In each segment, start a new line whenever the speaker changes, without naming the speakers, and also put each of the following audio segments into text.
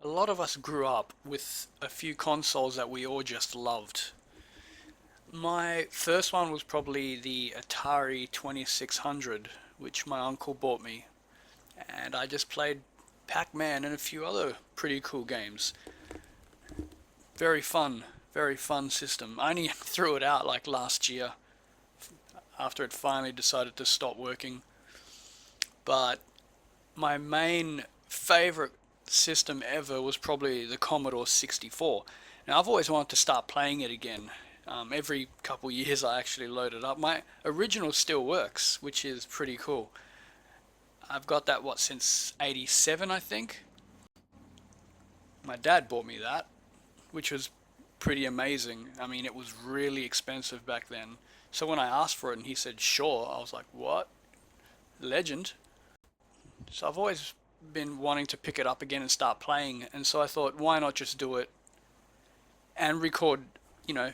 A lot of us grew up with a few consoles that we all just loved. My first one was probably the Atari 2600, which my uncle bought me, and I just played Pac-Man and a few other pretty cool games. Very fun system. I only threw it out like last year after it finally decided to stop working. But my main favorite system ever was probably the Commodore 64. Now, I've always wanted to start playing it again. Every couple years, I actually load it up. My original still works, which is pretty cool. I've got that, what, since 87, I think? My dad bought me that, which was pretty amazing. I mean, it was really expensive back then. So when I asked for it and he said, sure, I was like, what? Legend. So I've always been wanting to pick it up again and start playing, and so I thought, why not just do it and record, you know,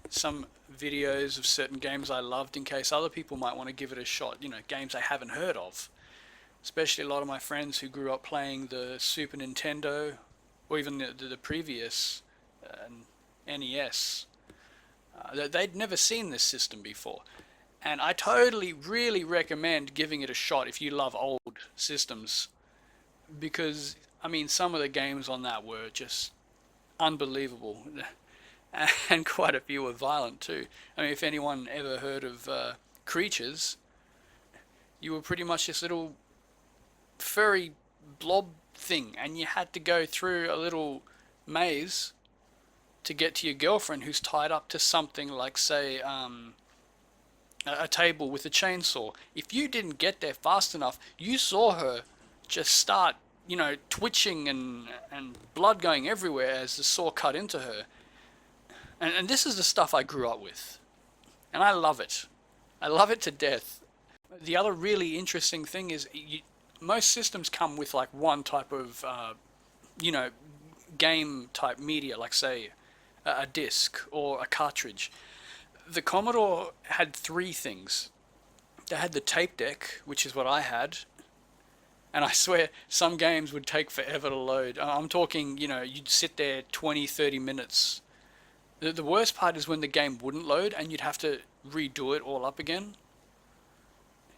some videos of certain games I loved in case other people might want to give it a shot, games I haven't heard of. Especially a lot of my friends who grew up playing the Super Nintendo or even the previous NES. They'd never seen this system before. And I totally, really recommend giving it a shot if you love old systems. Because, I mean, some of the games on that were just unbelievable. And quite a few were violent too. I mean, if anyone ever heard of Creatures, you were pretty much this little furry blob thing, and you had to go through a little maze to get to your girlfriend who's tied up to something like, say, a table with a chainsaw. If you didn't get there fast enough, you saw her just start, twitching and blood going everywhere as the saw cut into her. And this is the stuff I grew up with. And I love it. I love it to death. The other really interesting thing is most systems come with like one type of, you know, game type media, like say a disc or a cartridge. The Commodore had three things. They had the tape deck, which is what I had, and I swear some games would take forever to load. I'm talking, you'd sit there 20, 30 minutes. The worst part is when the game wouldn't load and you'd have to redo it all up again.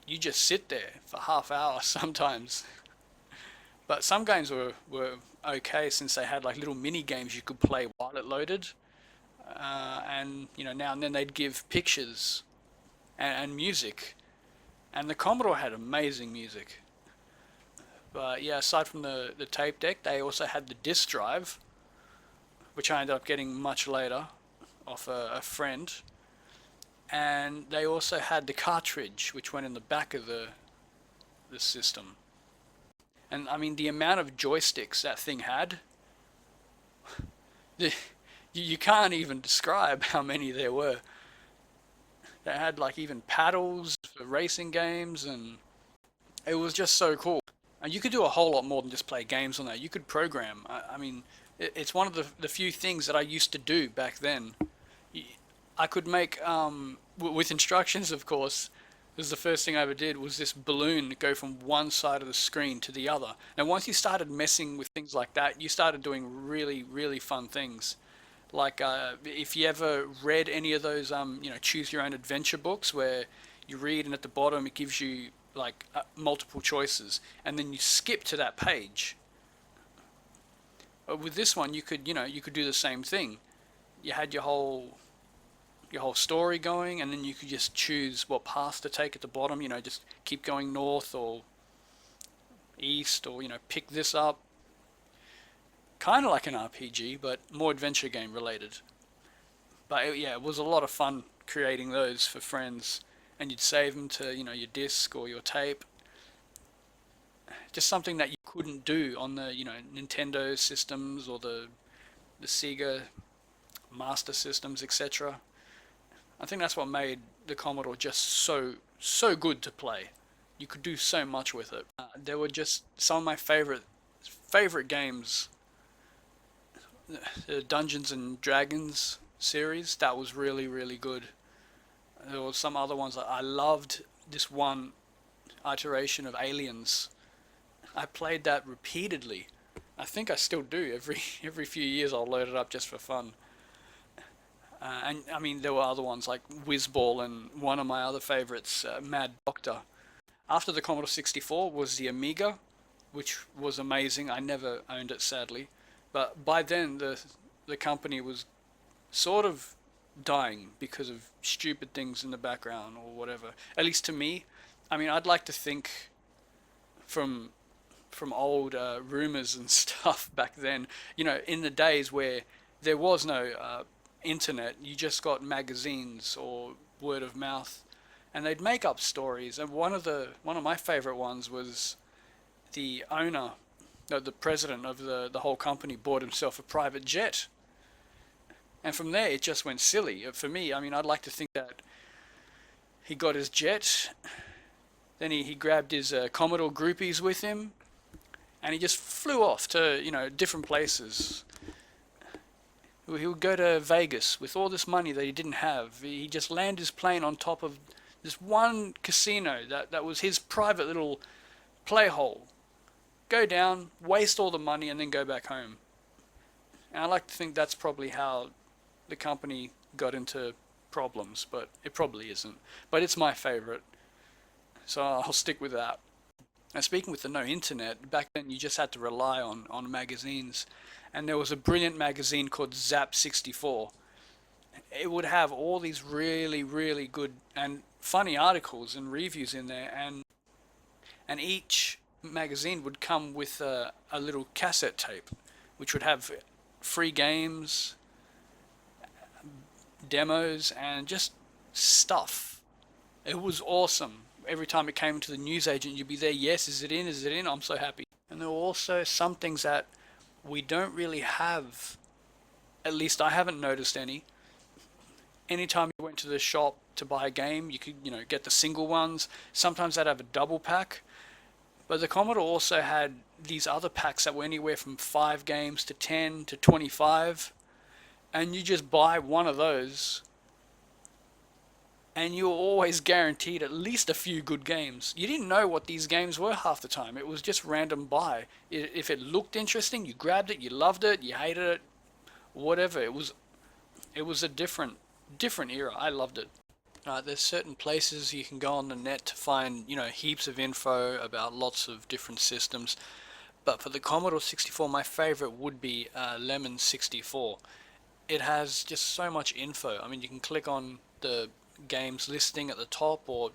You just sit there for half hour sometimes. But some games were okay since they had like little mini games you could play while it loaded. And now and then they'd give pictures and music. And the Commodore had amazing music. But yeah, aside from the tape deck, they also had the disk drive, which I ended up getting much later off a friend. And they also had the cartridge, which went in the back of the system. And I mean, the amount of joysticks that thing had, you can't even describe how many there were. They had like even paddles for racing games, and it was just so cool. And you could do a whole lot more than just play games on that. You could program. I mean, it's one of the few things that I used to do back then. I could make, with instructions, of course. This is the first thing I ever did was this balloon go from one side of the screen to the other. Now, once you started messing with things like that, you started doing really, really fun things. Like, if you ever read any of those, choose your own adventure books where you read and at the bottom it gives you like multiple choices, and then you skip to that page. But with this one, you could do the same thing. You had your whole story going, and then you could just choose what path to take at the bottom. Just keep going north or east, or pick this up. Kind of like an RPG, but more adventure game related. But yeah, it was a lot of fun creating those for friends, and you'd save them to your disc or your tape. Just something that you couldn't do on the Nintendo systems or the Sega Master systems, etc. I think that's what made the Commodore just so good to play. You could do so much with it. There were just some of my favorite games. The Dungeons and Dragons series, that was really, really good. There were some other ones. I loved this one iteration of Aliens. I played that repeatedly. I think I still do. Every few years I'll load it up just for fun. And I mean, there were other ones like Whizball and one of my other favorites, Mad Doctor. After the Commodore 64 was the Amiga, which was amazing. I never owned it, sadly, but by then the company was sort of dying because of stupid things in the background or whatever. At least to me. I mean, I'd like to think from old rumors and stuff back then. In the days where there was no internet, you just got magazines or word of mouth, and they'd make up stories. And one of my favorite ones was the owner, no, the president of the whole company bought himself a private jet. And from there, it just went silly. For me, I mean, I'd like to think that he got his jet, then he grabbed his Commodore groupies with him, and he just flew off to, different places. He would go to Vegas with all this money that he didn't have. He just landed his plane on top of this one casino that was his private little play hole. Go down, waste all the money, and then go back home. And I like to think that's probably how the company got into problems, but it probably isn't. But it's my favorite, so I'll stick with that. And speaking with the no internet, back then you just had to rely on magazines. And there was a brilliant magazine called Zap 64. It would have all these really, really good and funny articles and reviews in there, and each magazine would come with a little cassette tape, which would have free games, demos, and just stuff. It was awesome. Every time it came to the newsagent, you'd be there, yes, is it in? Is it in? I'm so happy. And there were also some things that we don't really have, at least I haven't noticed any. Anytime you went to the shop to buy a game, you could, get the single ones. Sometimes they'd have a double pack. But the Commodore also had these other packs that were anywhere from 5 games to 10 to 25. And you just buy one of those, and you're always guaranteed at least a few good games. You didn't know what these games were half the time. It was just random buy. If it looked interesting, you grabbed it, you loved it, you hated it, whatever. It was a different era. I loved it. There's certain places you can go on the net to find, heaps of info about lots of different systems. But for the Commodore 64, my favorite would be Lemon 64. It has just so much info. I mean, you can click on the games listing at the top, or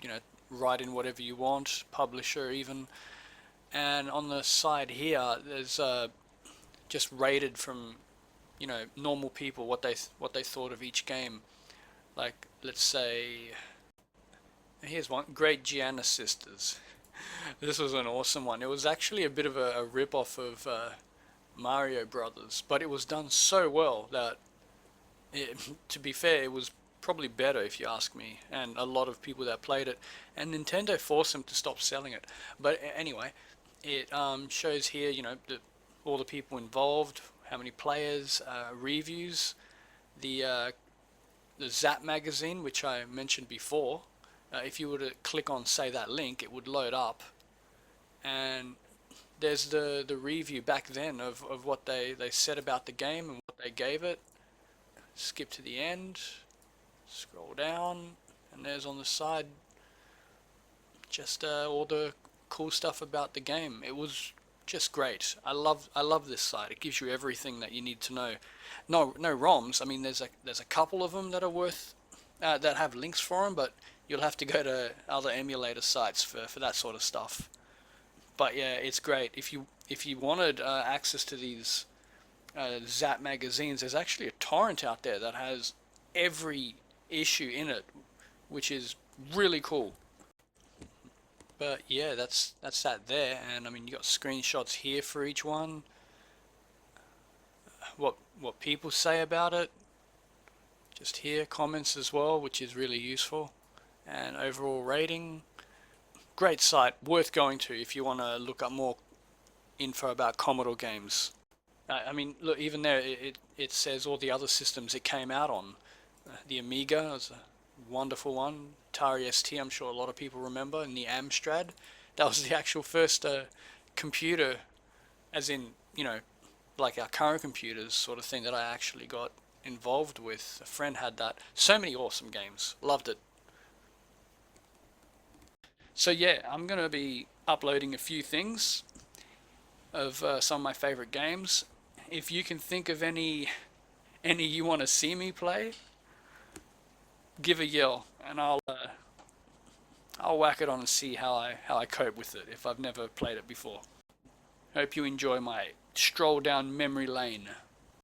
write in whatever you want, publisher even. And on the side here, there's just rated from normal people what they thought of each game. Like, let's say, here's one, Great Gianna Sisters. This was an awesome one. It was actually a bit of a rip-off of Mario Brothers, but it was done so well that, to be fair, it was probably better if you ask me, and a lot of people that played it, and Nintendo forced them to stop selling it. But anyway, it shows here, all the people involved, how many players, reviews, the Zap magazine, which I mentioned before. If you were to click on, say, that link, it would load up, and there's the review back then of what they said about the game and what they gave it. Skip to the end, scroll down, and there's on the side just all the cool stuff about the game. It was just great. I love this site. It gives you everything that you need to know. No ROMs. I mean, there's a couple of them that are worth that have links for them, but you'll have to go to other emulator sites for that sort of stuff. But yeah, it's great. If you wanted access to these Zap magazines, there's actually a torrent out there that has every issue in it, which is really cool. But yeah, that's that there, and I mean, you got screenshots here for each one. What people say about it, just here, comments as well, which is really useful, and overall rating. Great site, worth going to if you want to look up more info about Commodore games. I mean, look, even there, it says all the other systems it came out on. The Amiga was a wonderful one. Atari ST, I'm sure a lot of people remember, and the Amstrad. That was the actual first computer, as in, like our current computers sort of thing that I actually got involved with. A friend had that. So many awesome games. Loved it. So yeah, I'm gonna be uploading a few things of some of my favorite games. If you can think of any you want to see me play, give a yell, and I'll whack it on and see how I cope with it if I've never played it before. Hope you enjoy my stroll down memory lane.